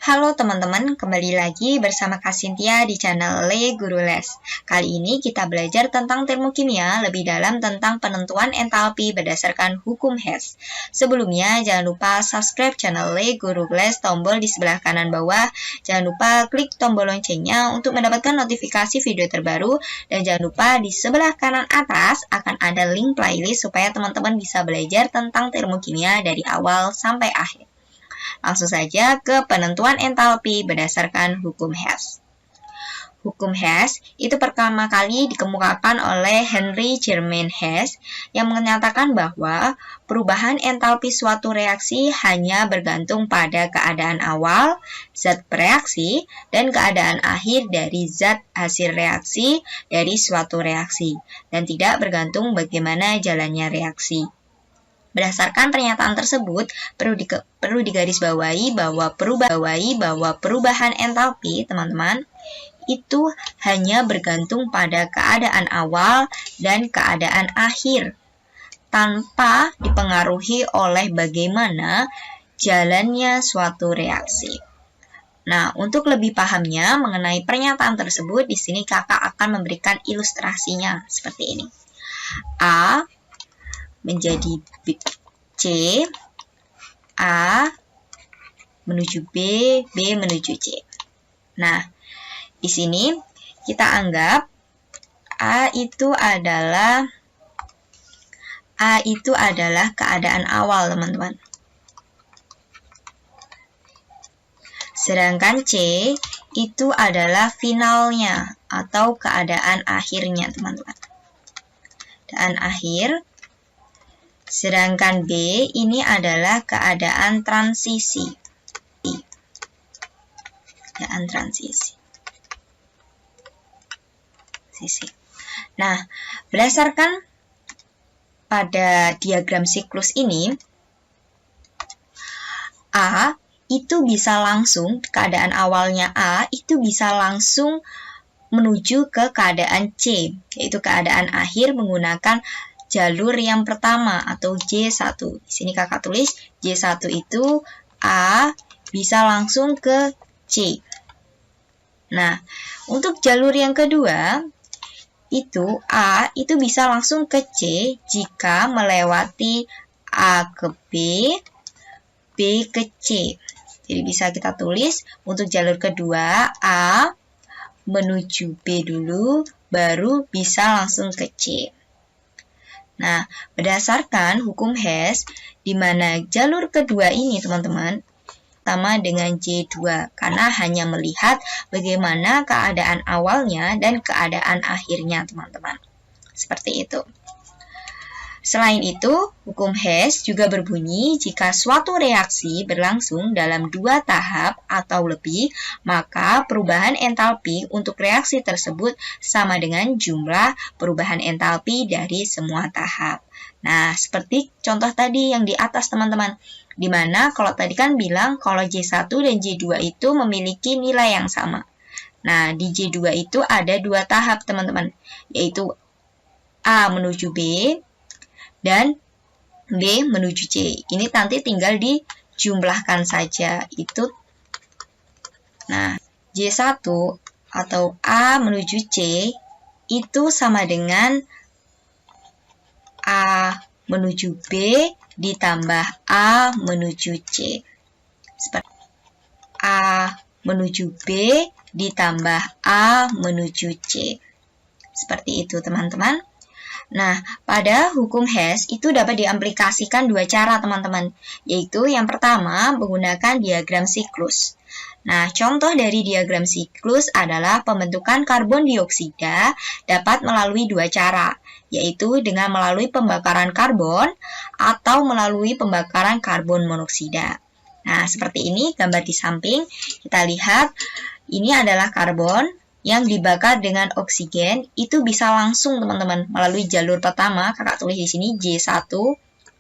Halo teman-teman, kembali lagi bersama Kak Cynthia di channel Le Guru Les. Kali ini kita belajar tentang termokimia, lebih dalam tentang penentuan entalpi berdasarkan hukum Hess. Sebelumnya, jangan lupa subscribe channel Le Guru Les, tombol di sebelah kanan bawah. Jangan lupa klik tombol loncengnya untuk mendapatkan notifikasi video terbaru. Dan jangan lupa di sebelah kanan atas akan ada link playlist supaya teman-teman bisa belajar tentang termokimia dari awal sampai akhir. Langsung saja ke penentuan entalpi berdasarkan hukum Hess. Hukum Hess itu pertama kali dikemukakan oleh Henry Germain Hess yang menyatakan bahwa perubahan entalpi suatu reaksi hanya bergantung pada keadaan awal, zat bereaksi, dan keadaan akhir dari zat hasil reaksi dari suatu reaksi, dan tidak bergantung bagaimana jalannya reaksi. Berdasarkan pernyataan tersebut, perlu digarisbawahi bahwa perubahan entalpi, teman-teman, itu hanya bergantung pada keadaan awal dan keadaan akhir, tanpa dipengaruhi oleh bagaimana jalannya suatu reaksi. Nah, untuk lebih pahamnya mengenai pernyataan tersebut, di sini kakak akan memberikan ilustrasinya seperti ini. A menjadi C, A menuju B, B menuju C. Nah, di sini kita anggap A itu adalah keadaan awal, teman-teman. Sedangkan C itu adalah finalnya atau keadaan akhirnya, teman-teman. Keadaan akhir. Sedangkan B ini adalah keadaan transisi. Keadaan transisi. Nah, berdasarkan pada diagram siklus ini, A itu bisa langsung, keadaan awalnya A itu bisa langsung menuju ke keadaan C, yaitu keadaan akhir menggunakan jalur yang pertama atau J1. Di sini kakak tulis J1 itu A bisa langsung ke C. Nah, untuk jalur yang kedua, itu A itu bisa langsung ke C jika melewati A ke B, B ke C. Jadi bisa kita tulis untuk jalur kedua A menuju B dulu, baru bisa langsung ke C. Nah, berdasarkan hukum Hess, di mana jalur kedua ini, teman-teman, sama dengan J2, karena hanya melihat bagaimana keadaan awalnya dan keadaan akhirnya, teman-teman. Seperti itu. Selain itu, hukum Hess juga berbunyi jika suatu reaksi berlangsung dalam 2 tahap atau lebih, maka perubahan entalpi untuk reaksi tersebut sama dengan jumlah perubahan entalpi dari semua tahap. Nah, seperti contoh tadi yang di atas, teman-teman, di mana kalau tadi kan bilang kalau J1 dan J2 itu memiliki nilai yang sama. Nah, di J2 itu ada 2 tahap, teman-teman, yaitu A menuju B, dan B menuju C. Ini nanti tinggal dijumlahkan saja. Itu. Nah, J1 atau A menuju C itu sama dengan A menuju B ditambah A menuju C. Seperti A menuju B ditambah A menuju C. Seperti itu, teman-teman. Nah, pada hukum Hess itu dapat diaplikasikan 2 cara, teman-teman, yaitu yang pertama menggunakan diagram siklus. Nah, contoh dari diagram siklus adalah pembentukan karbon dioksida dapat melalui 2 cara, yaitu dengan melalui pembakaran karbon atau melalui pembakaran karbon monoksida. Nah, seperti ini gambar di samping, kita lihat ini adalah karbon yang dibakar dengan oksigen, itu bisa langsung, teman-teman, melalui jalur pertama. Kakak tulis di sini J1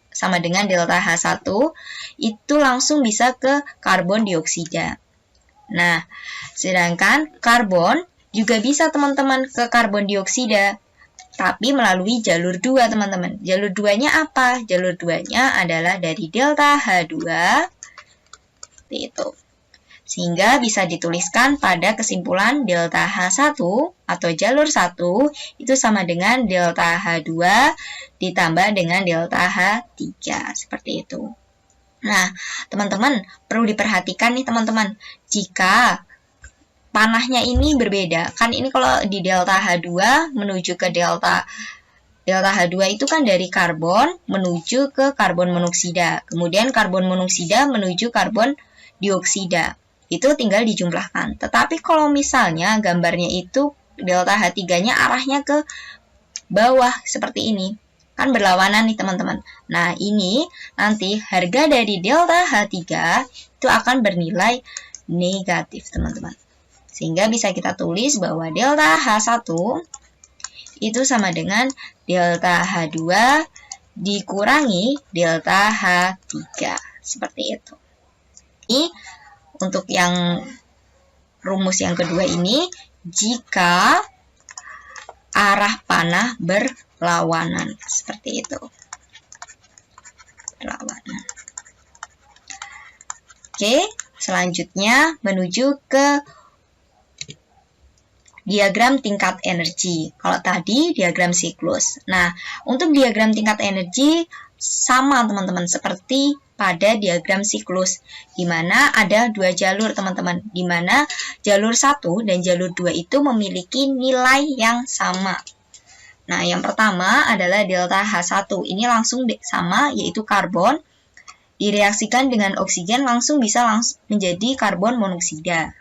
sama dengan delta H1, itu langsung bisa ke karbon dioksida. Nah, sedangkan karbon juga bisa, teman-teman, ke karbon dioksida, tapi melalui jalur 2, teman-teman. Jalur 2-nya apa? Jalur 2-nya adalah dari delta H2, seperti itu. Sehingga bisa dituliskan pada kesimpulan delta H1 atau jalur 1 itu sama dengan delta H2 ditambah dengan delta H3. Seperti itu. Nah, teman-teman, perlu diperhatikan nih teman-teman. Jika panahnya ini berbeda. Kan ini kalau di delta H2 menuju ke delta H2 itu kan dari karbon menuju ke karbon monoksida. Kemudian karbon monoksida menuju karbon dioksida. Itu tinggal dijumlahkan. Tetapi kalau misalnya gambarnya itu delta H3-nya arahnya ke bawah seperti ini. Kan berlawanan nih teman-teman. Nah, ini nanti harga dari delta H3 itu akan bernilai negatif teman-teman. Sehingga bisa kita tulis bahwa delta H1 itu sama dengan delta H2 dikurangi delta H3. Seperti itu. Ini untuk yang rumus yang kedua ini, jika arah panah berlawanan. Seperti itu. Berlawanan. Oke, selanjutnya menuju ke diagram tingkat energi. Kalau tadi diagram siklus. Nah, untuk diagram tingkat energi sama teman-teman seperti pada diagram siklus, di mana ada dua jalur teman-teman, di mana jalur 1 dan jalur 2 itu memiliki nilai yang sama. Nah, yang pertama adalah delta H1. Ini langsung sama, yaitu karbon direaksikan dengan oksigen langsung bisa menjadi karbon monoksida.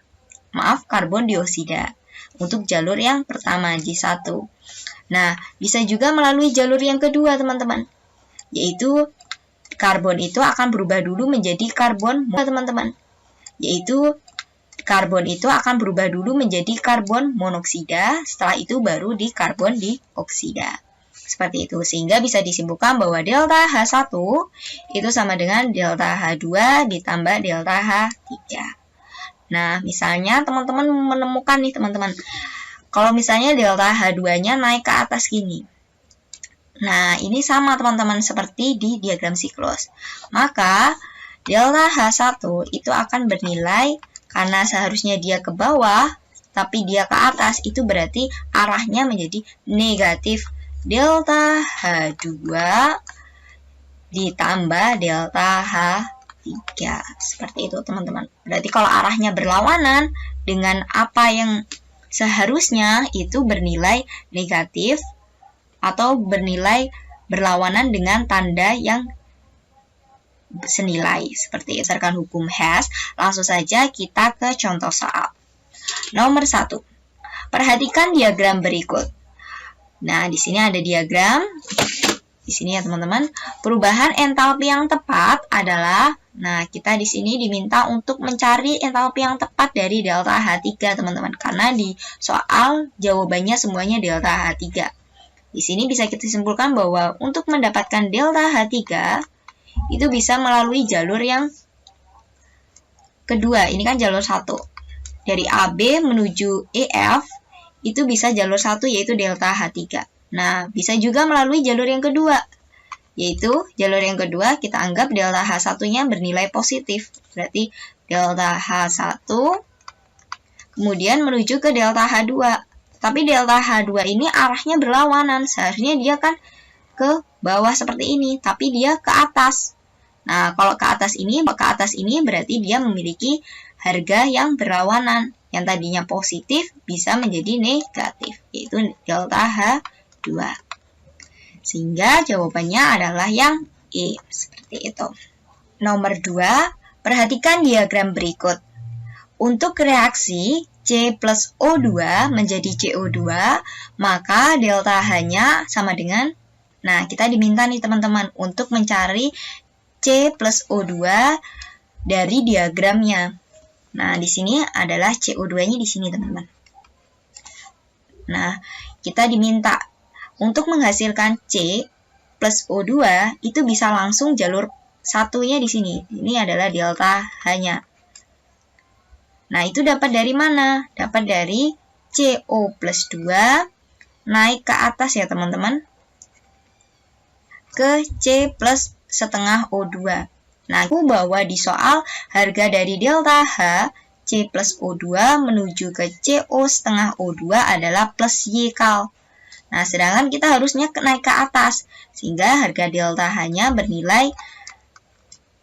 Maaf, karbon dioksida. Untuk jalur yang pertama, J1. Nah, bisa juga melalui jalur yang kedua, teman-teman. Yaitu, karbon itu akan berubah dulu menjadi karbon, teman-teman. Yaitu, karbon itu akan berubah dulu menjadi karbon monoksida, setelah itu baru di karbon dioksida. Seperti itu, sehingga bisa disimpulkan bahwa delta H1 itu sama dengan delta H2 ditambah delta H3. Nah, misalnya teman-teman menemukan nih teman-teman, kalau misalnya delta H2-nya naik ke atas gini. Nah, ini sama teman-teman seperti di diagram siklus. Maka, delta H1 itu akan bernilai, karena seharusnya dia ke bawah, tapi dia ke atas, itu berarti arahnya menjadi negatif delta H2 ditambah delta H3. Seperti itu teman-teman. Berarti kalau arahnya berlawanan dengan apa yang seharusnya, itu bernilai negatif atau bernilai berlawanan dengan tanda yang senilai. Seperti berdasarkan hukum Hess, langsung saja kita ke contoh soal. Nomor 1. Perhatikan diagram berikut. Nah, di sini ada diagram. Di sini ya teman-teman, perubahan entalpi yang tepat adalah, nah kita di sini diminta untuk mencari entalpi yang tepat dari delta H3 teman-teman, karena di soal jawabannya semuanya delta H3. Di sini bisa kita simpulkan bahwa untuk mendapatkan delta H3 itu bisa melalui jalur yang kedua. Ini kan jalur 1. Dari AB menuju EF itu bisa jalur 1 yaitu delta H3. Nah, bisa juga melalui jalur yang kedua, yaitu jalur yang kedua kita anggap delta H1-nya bernilai positif. Berarti delta H1 kemudian menuju ke delta H2. Tapi delta H2 ini arahnya berlawanan. Seharusnya dia kan ke bawah seperti ini, tapi dia ke atas. Nah, kalau ke atas ini berarti dia memiliki harga yang berlawanan. Yang tadinya positif bisa menjadi negatif, yaitu delta H2. Sehingga jawabannya adalah yang E, seperti itu. Nomor 2, perhatikan diagram berikut. Untuk reaksi C plus O2 menjadi CO2, maka delta H-nya sama dengan, nah kita diminta nih teman-teman untuk mencari C plus O2 dari diagramnya. Nah, di sini adalah CO2-nya di sini teman-teman. Nah, kita diminta untuk menghasilkan C plus O2 itu bisa langsung jalur satunya di sini. Ini adalah delta H-nya. Nah, itu dapat dari mana? Dapat dari CO plus 2 naik ke atas ya teman-teman. Ke C plus setengah O2. Nah, aku bahwa di soal harga dari delta H, C plus O2 menuju ke CO setengah O2 adalah plus Y kal. Nah, sedangkan kita harusnya naik ke atas, sehingga harga delta H-nya bernilai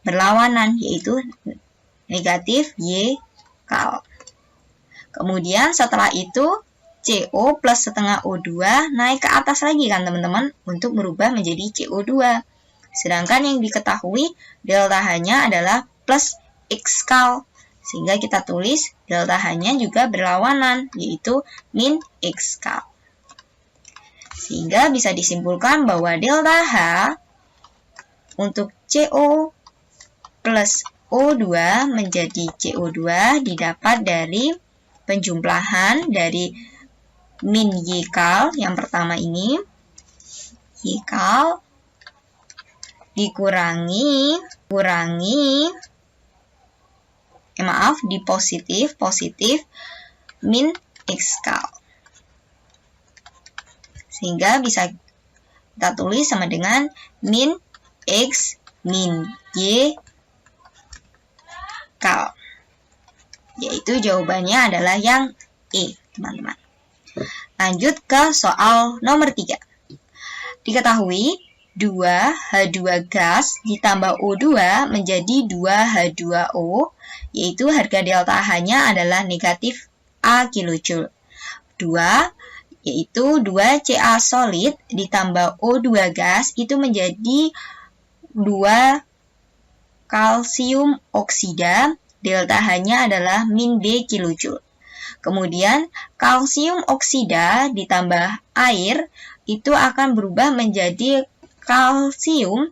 berlawanan, yaitu negatif Y kal. Kemudian setelah itu, CO plus setengah O2 naik ke atas lagi kan teman-teman, untuk berubah menjadi CO2. Sedangkan yang diketahui delta H-nya adalah plus X kal. Sehingga kita tulis delta H-nya juga berlawanan, yaitu min X kal. Sehingga bisa disimpulkan bahwa delta H untuk CO plus O2 menjadi CO2 didapat dari penjumlahan dari min Y kal yang pertama ini, Y kal dikurangi di positif min X kal. Sehingga bisa kita tulis sama dengan min X min Y kal. Yaitu jawabannya adalah yang E, teman-teman. Lanjut ke soal nomor 3. Diketahui 2H2 gas ditambah O2 menjadi 2H2O, yaitu harga delta H-nya adalah negatif A kilojoule. 2, yaitu 2Ca solid ditambah O2 gas itu menjadi 2 kalsium oksida, delta H-nya adalah min B kilojoule. Kemudian kalsium oksida ditambah air itu akan berubah menjadi kalsium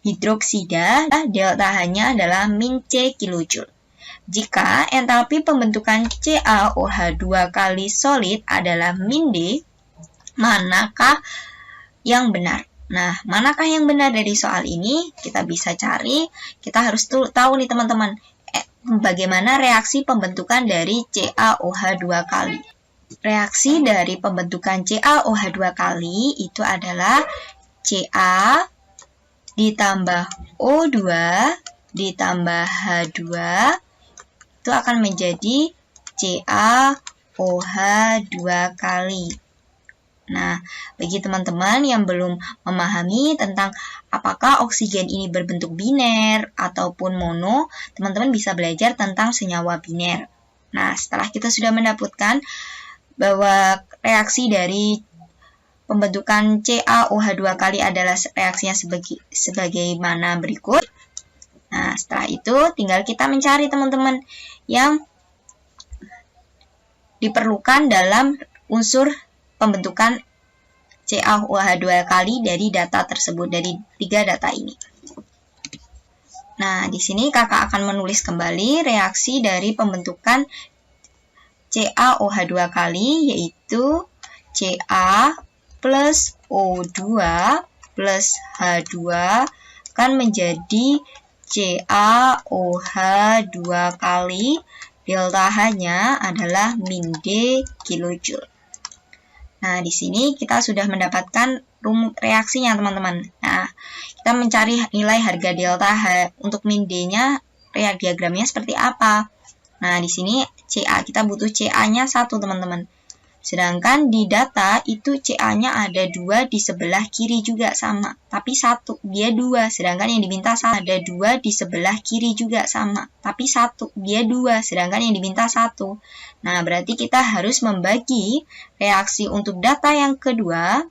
hidroksida, delta H-nya adalah min C kilojoule. Jika entalpi pembentukan CaOH2 kali solid adalah min D, manakah yang benar? Nah, manakah yang benar dari soal ini? Kita bisa cari, kita harus tahu nih teman-teman, bagaimana reaksi pembentukan dari CaOH2 kali. Reaksi dari pembentukan CaOH2 kali itu adalah Ca ditambah O2 ditambah H2 itu akan menjadi CaOH2 kali. Nah, bagi teman-teman yang belum memahami tentang apakah oksigen ini berbentuk biner ataupun mono, teman-teman bisa belajar tentang senyawa biner. Nah, setelah kita sudah mendapatkan bahwa reaksi dari pembentukan CaOH2 kali adalah reaksinya sebagaimana berikut. Nah, setelah itu tinggal kita mencari teman-teman yang diperlukan dalam unsur pembentukan CaOH2 kali dari data tersebut, dari 3 data ini. Nah, di sini kakak akan menulis kembali reaksi dari pembentukan CaOH2 kali, yaitu Ca plus O2 plus H2 akan menjadi CaOH2 kali, delta H-nya adalah min D kilojoule. Nah, di sini kita sudah mendapatkan reaksinya, teman-teman. Nah, kita mencari nilai harga delta H untuk min D-nya, diagramnya seperti apa. Nah, di sini Ca, kita butuh Ca-nya 1, teman-teman. Sedangkan di data itu Ca-nya ada 2 di sebelah kiri juga sama, tapi 1, dia 2. Sedangkan yang diminta ada 2 di sebelah kiri juga sama, tapi 1, dia 2. Sedangkan yang diminta 1. Nah, berarti kita harus membagi reaksi untuk data yang kedua.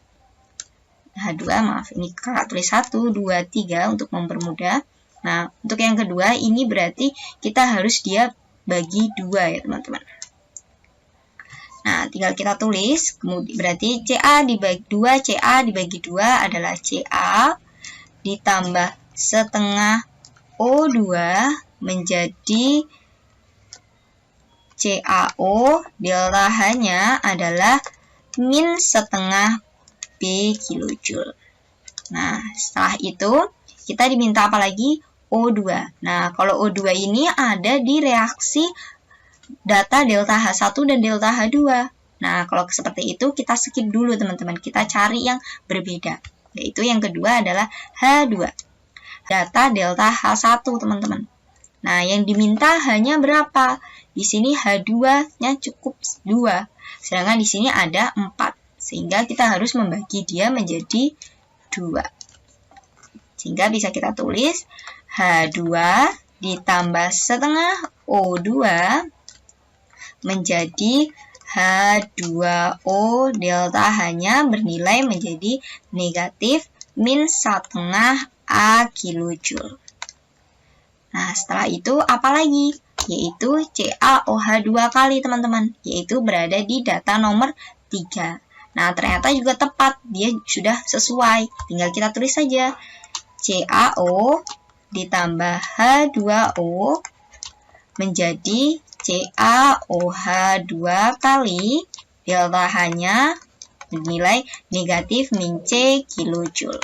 H2, maaf, ini kakak tulis 1, 2, 3 untuk mempermudah. Nah, untuk yang kedua ini berarti kita harus dia bagi 2 ya, teman-teman. Nah, tinggal kita tulis, kemudian berarti Ca dibagi 2, Ca dibagi 2 adalah Ca ditambah setengah O2 menjadi CaO, delta H-nya adalah min setengah B kilojoule. Nah, setelah itu kita diminta apa lagi? O2. Nah, kalau O2 ini ada di reaksi data delta H1 dan delta H2. Nah, kalau seperti itu kita skip dulu teman-teman. Kita cari yang berbeda. Yaitu yang kedua adalah H2. Data delta H1 teman-teman. Nah, yang diminta hanya berapa? Di sini H2-nya cukup 2. Sedangkan di sini ada 4. Sehingga kita harus membagi dia menjadi 2. Sehingga bisa kita tulis H2 ditambah setengah O2 menjadi H2O delta H-nya bernilai menjadi negatif min setengah A kilojoule. Nah, setelah itu apa lagi? Yaitu CaOH 2 kali, teman-teman. Yaitu berada di data nomor 3. Nah, ternyata juga tepat. Dia sudah sesuai. Tinggal kita tulis saja. CaO ditambah H2O menjadi CaOH 2 kali delta H-nya bernilai negatif min C kilojoule.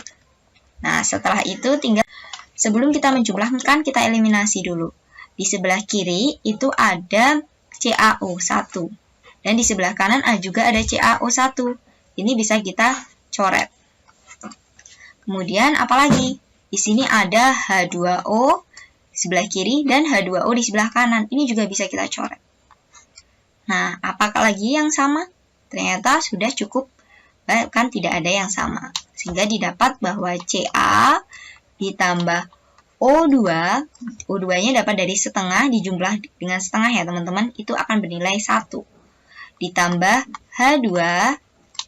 Nah, setelah itu tinggal sebelum kita menjumlahkan, kita eliminasi dulu. Di sebelah kiri itu ada CaO1. Dan di sebelah kanan juga ada CaO1. Ini bisa kita coret. Kemudian apalagi? Di sini ada H2O di sebelah kiri dan H2O di sebelah kanan. Ini juga bisa kita coret. Nah, apakah lagi yang sama? Ternyata sudah cukup, kan tidak ada yang sama. Sehingga didapat bahwa Ca ditambah O2, O2-nya dapat dari setengah dijumlah dengan setengah ya teman-teman, itu akan bernilai 1. Ditambah H2,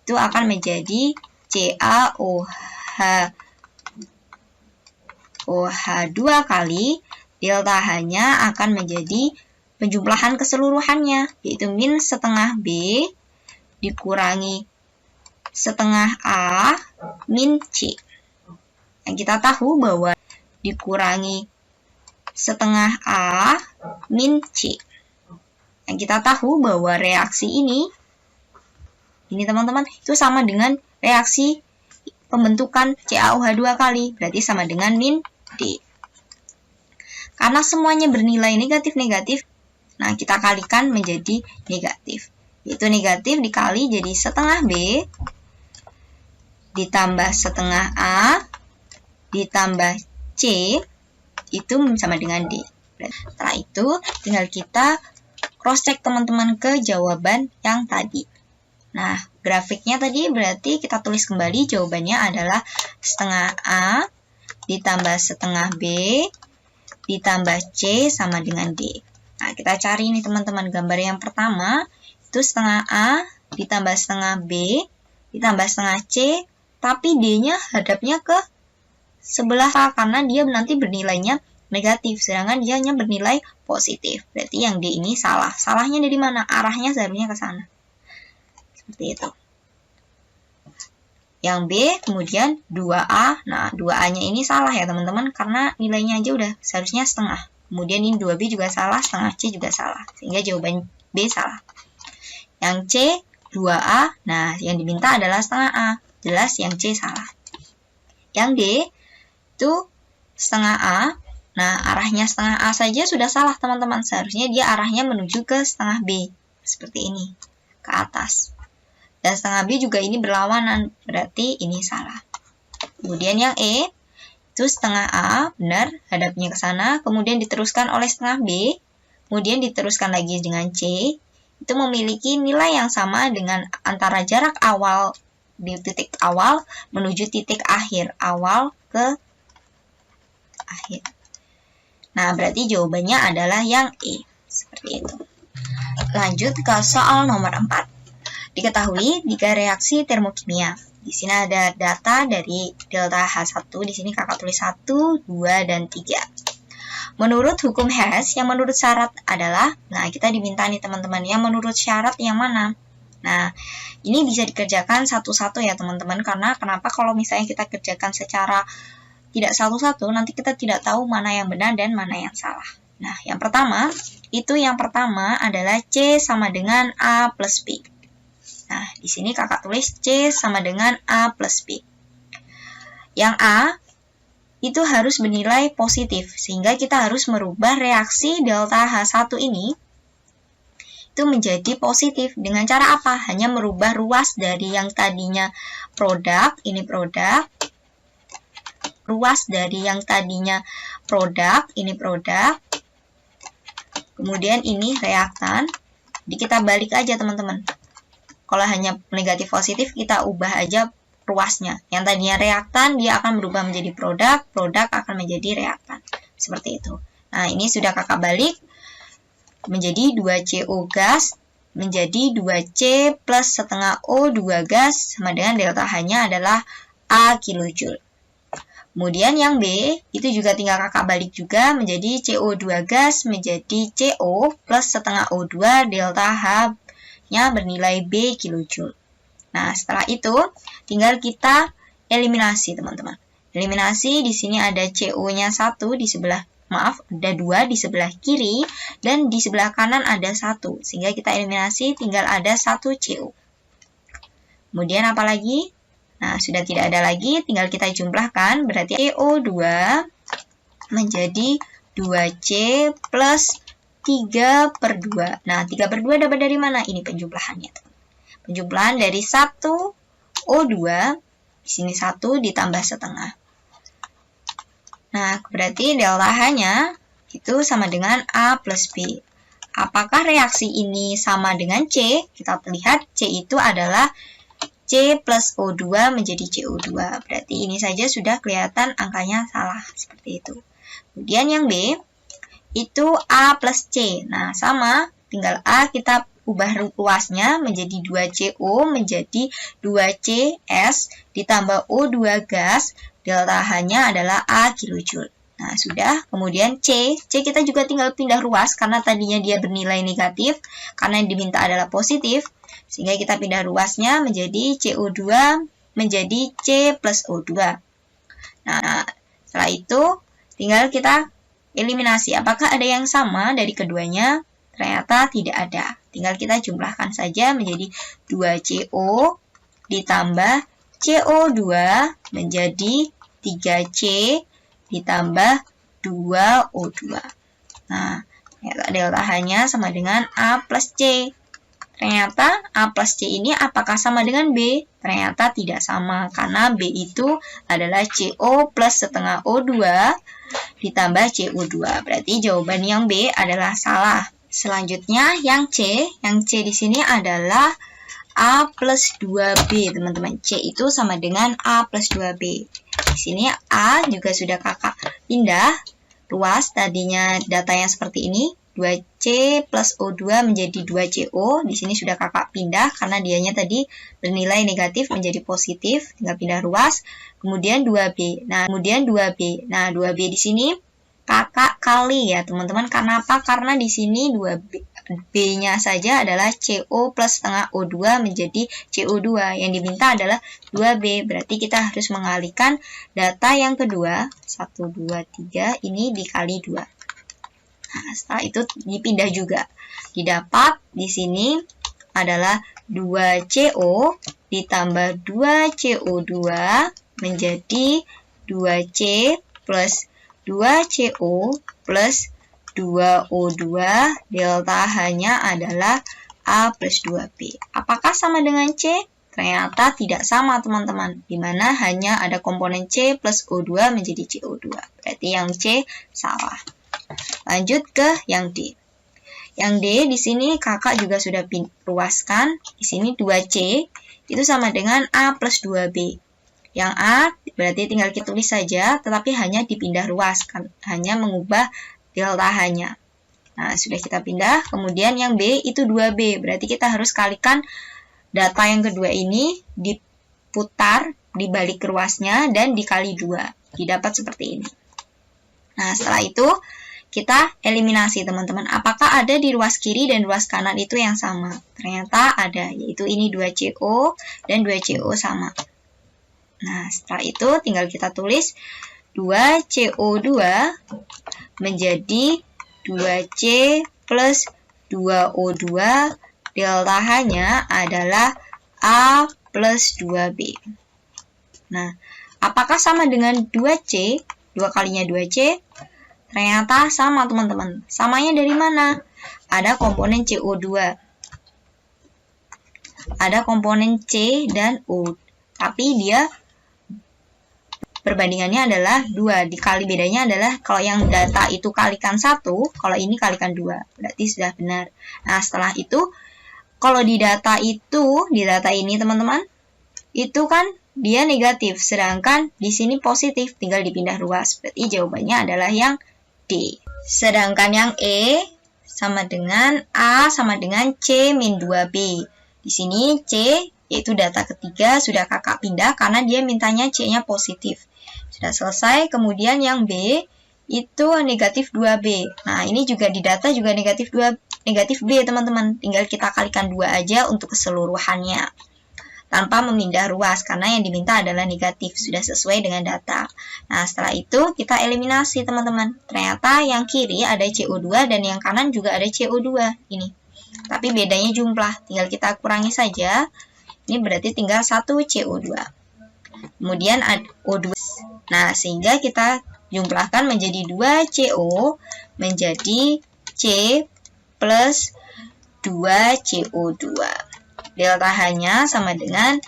itu akan menjadi CaOH 2 kali, delta H-nya akan menjadi penjumlahan keseluruhannya, yaitu min setengah B dikurangi setengah A min C. Yang kita tahu bahwa dikurangi setengah A min C. Yang kita tahu bahwa reaksi ini teman-teman, itu sama dengan reaksi pembentukan CaOH 2 kali, berarti sama dengan min D. Karena semuanya bernilai negatif-negatif, nah kita kalikan menjadi negatif. Yaitu negatif dikali jadi setengah B ditambah setengah A ditambah C itu sama dengan D. Setelah itu tinggal kita cross check teman-teman ke jawaban yang tadi. Nah, grafiknya tadi berarti kita tulis kembali jawabannya adalah setengah A ditambah setengah B ditambah C sama dengan D. Nah, kita cari ini teman-teman, gambar yang pertama itu setengah A ditambah setengah B ditambah setengah C, tapi D-nya hadapnya ke sebelah A karena dia nanti bernilainya negatif, sedangkan dia hanya bernilai positif. Berarti yang D ini salah. Salahnya dari mana? Arahnya seharusnya ke sana. Seperti itu. Yang B kemudian 2A. Nah, 2A-nya ini salah ya teman-teman, karena nilainya aja udah seharusnya setengah. Kemudian ini 2B juga salah, setengah C juga salah. Sehingga jawaban B salah. Yang C 2A. Nah, yang diminta adalah setengah A. Jelas yang C salah. Yang D itu setengah A. Nah, arahnya setengah A saja sudah salah teman-teman. Seharusnya dia arahnya menuju ke setengah B. Seperti ini. Ke atas. Dan setengah B juga ini berlawanan. Berarti ini salah. Kemudian yang E. Itu setengah A. Benar. Hadapnya ke sana. Kemudian diteruskan oleh setengah B. Kemudian diteruskan lagi dengan C. Itu memiliki nilai yang sama dengan antara jarak awal di titik awal menuju titik akhir. Awal ke akhir. Nah, berarti jawabannya adalah yang E. Seperti itu. Lanjut ke soal nomor 4. Diketahui 3 reaksi termokimia. Di sini ada data dari delta H1. Di sini kakak tulis 1, 2, dan 3. Menurut hukum Hess, yang menurut syarat adalah, nah kita diminta nih teman-teman, yang menurut syarat yang mana? Nah, ini bisa dikerjakan satu-satu ya teman-teman, karena kenapa kalau misalnya kita kerjakan secara tidak satu-satu, nanti kita tidak tahu mana yang benar dan mana yang salah. Nah, yang pertama adalah C sama dengan A plus B. Nah, di sini kakak tulis C sama dengan A plus B. Yang A itu harus bernilai positif, sehingga kita harus merubah reaksi delta H1 ini itu menjadi positif. Dengan cara apa? Hanya merubah ruas dari yang tadinya produk, ini produk, ruas dari yang tadinya produk, ini produk, Kemudian ini reaktan. Jadi kita balik aja teman-teman. Kalau hanya negatif positif, kita ubah aja ruasnya. Yang tadinya reaktan, dia akan berubah menjadi produk. Produk akan menjadi reaktan. Seperti itu. Nah, ini sudah kakak balik. Menjadi 2CO gas. Menjadi 2C plus setengah O2 gas. Sama dengan delta H-nya adalah A kilojoule. Kemudian yang B, itu juga tinggal kakak balik juga menjadi CO2 gas menjadi CO plus setengah O2 delta H-nya bernilai B kilojoule. Nah, setelah itu tinggal kita eliminasi, teman-teman. Eliminasi di sini ada CO-nya 1 di sebelah, maaf, ada 2 di sebelah kiri dan di sebelah kanan ada 1. Sehingga kita eliminasi tinggal ada 1 CO. Kemudian apa lagi? Nah, sudah tidak ada lagi, tinggal kita jumlahkan, berarti CO2 menjadi 2C plus 3/2. Nah, 3/2 dapat dari mana? Ini penjumlahannya. Penjumlahan dari 1 O2, di sini 1 ditambah setengah. Nah, berarti delta H-nya itu sama dengan A plus B. Apakah reaksi ini sama dengan C? Kita lihat C itu adalah C plus O2 menjadi CO2. Berarti ini saja sudah kelihatan angkanya salah. Seperti itu. Kemudian yang B, itu A plus C. Nah, sama. Tinggal A kita ubah ruasnya menjadi 2CO menjadi 2CS ditambah O2 gas. Delta H-nya adalah A kilojoule. Nah, sudah. Kemudian C. C kita juga tinggal pindah ruas karena tadinya dia bernilai negatif. Karena yang diminta adalah positif. Sehingga kita pindah ruasnya menjadi CO2 menjadi C plus O2. Nah, setelah itu tinggal kita eliminasi. Apakah ada yang sama dari keduanya? Ternyata tidak ada. Tinggal kita jumlahkan saja menjadi 2CO ditambah CO2 menjadi 3C ditambah 2O2. Nah, delta H-nya sama dengan A plus C. Ternyata A plus C ini apakah sama dengan B? Ternyata tidak sama, karena B itu adalah CO plus setengah O2 ditambah CO2. Berarti jawaban yang B adalah salah. Selanjutnya yang C di sini adalah A plus 2B, teman-teman. C itu sama dengan A plus 2B. Di sini A juga sudah kakak pindah ruas, tadinya datanya seperti ini. 2C plus O2 menjadi 2CO. Di sini sudah kakak pindah karena dianya tadi bernilai negatif menjadi positif. Tinggal pindah ruas. Kemudian 2B. Nah, 2B di sini kakak kali ya, teman-teman. Karena apa? Karena di sini 2B-nya saja adalah CO plus setengah O2 menjadi CO2. Yang diminta adalah 2B. Berarti kita harus mengalihkan data yang kedua. 1, 2, 3. Ini dikali 2. Nah, setelah itu dipindah juga. Didapat di sini adalah 2CO ditambah 2CO2 menjadi 2C plus 2CO plus 2O2. Delta H-nya adalah A plus 2B. Apakah sama dengan C? Ternyata tidak sama, teman-teman. Dimana hanya ada komponen C plus O2 menjadi CO2. Berarti yang C salah. Lanjut ke yang D. Yang D di sini kakak juga sudah ruaskan. Di sini 2C itu sama dengan A plus 2B. Yang A berarti tinggal kita tulis saja, tetapi hanya dipindah ruas, hanya mengubah delta H-nya. Nah, sudah kita pindah. Kemudian yang B itu 2B. Berarti kita harus kalikan data yang kedua ini, diputar, dibalik ruasnya, dan dikali 2. Didapat seperti ini. Nah, setelah itu kita eliminasi, teman-teman. Apakah ada di ruas kiri dan ruas kanan itu yang sama? Ternyata ada, yaitu ini 2CO dan 2CO sama. Nah, setelah itu tinggal kita tulis 2CO2 menjadi 2C plus 2O2. Delta H-nya adalah A plus 2B. Nah, apakah sama dengan 2C? 2 kalinya 2C? Ternyata sama, teman-teman. Samanya dari mana? Ada komponen CO2. Ada komponen C dan O. Tapi dia perbandingannya adalah 2. Dikali bedanya adalah kalau yang data itu kalikan 1, kalau ini kalikan 2. Berarti sudah benar. Nah, setelah itu, kalau di data ini teman-teman, itu kan dia negatif. Sedangkan di sini positif, tinggal dipindah ruas. Berarti jawabannya adalah yang D. Sedangkan yang E sama dengan A sama dengan C min 2B. Di sini C, yaitu data ketiga, sudah kakak pindah karena dia mintanya C-nya positif. Sudah selesai. Kemudian yang B itu negatif 2B. Nah, ini juga di data juga negatif B, teman-teman. Tinggal kita kalikan 2 aja untuk keseluruhannya. Tanpa memindah ruas, karena yang diminta adalah negatif. Sudah sesuai dengan data. Nah, setelah itu kita eliminasi, teman-teman. Ternyata yang kiri ada CO2 dan yang kanan juga ada CO2. Ini. Tapi bedanya jumlah. Tinggal kita kurangi saja. Ini berarti tinggal 1 CO2. Kemudian ada O2. Nah, sehingga kita jumlahkan menjadi 2 CO menjadi C plus 2 CO2. Delta-nya sama dengan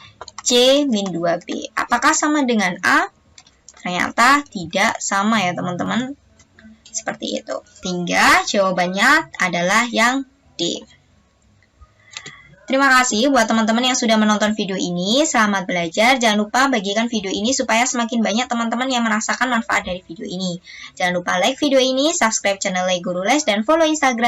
C min 2B. Apakah sama dengan A? Ternyata tidak sama ya teman-teman. Seperti itu. Sehingga jawabannya adalah yang D. Terima kasih buat teman-teman yang sudah menonton video ini. Selamat belajar. Jangan lupa bagikan video ini supaya semakin banyak teman-teman yang merasakan manfaat dari video ini. Jangan lupa like video ini, subscribe channel Guru Les, dan follow Instagram.